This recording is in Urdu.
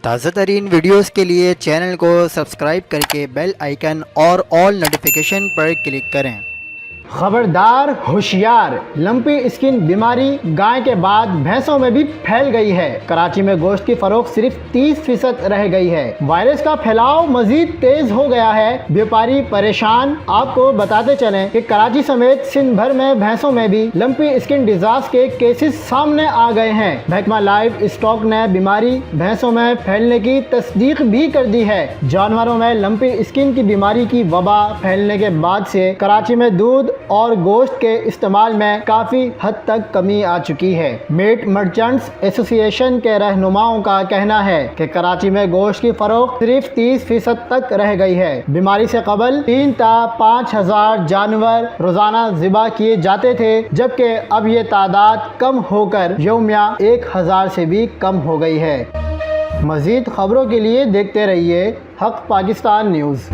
تازہ ترین ویڈیوز کے لیے چینل کو سبسکرائب کر کے بیل آئیکن اور آل نوٹیفیکیشن پر کلک کریں۔ خبردار ہوشیار، لمپی اسکن بیماری گائے کے بعد بھینسوں میں بھی پھیل گئی ہے۔ کراچی میں گوشت کی فروخت صرف 30% رہ گئی ہے۔ وائرس کا پھیلاؤ مزید تیز ہو گیا ہے، بیوپاری پریشان۔ آپ کو بتاتے چلیں کہ کراچی سمیت سندھ بھر میں بھینسوں میں بھی لمپی اسکن ڈیزاز کے کیسز سامنے آ گئے ہیں۔ محکمہ لائیو اسٹاک نے بیماری بھینسوں میں پھیلنے کی تصدیق بھی کر دی ہے۔ جانوروں میں لمپی اسکن کی بیماری کی وبا پھیلنے کے بعد سے کراچی میں دودھ اور گوشت کے استعمال میں کافی حد تک کمی آ چکی ہے۔ میٹ مرچنٹس ایسوسی ایشن کے رہنماؤں کا کہنا ہے کہ کراچی میں گوشت کی فروخت صرف 30% تک رہ گئی ہے۔ بیماری سے قبل 3 تا 5 ہزار جانور روزانہ ذبح کیے جاتے تھے، جبکہ اب یہ تعداد کم ہو کر یومیہ 1000 سے بھی کم ہو گئی ہے۔ مزید خبروں کے لیے دیکھتے رہیے حق پاکستان نیوز۔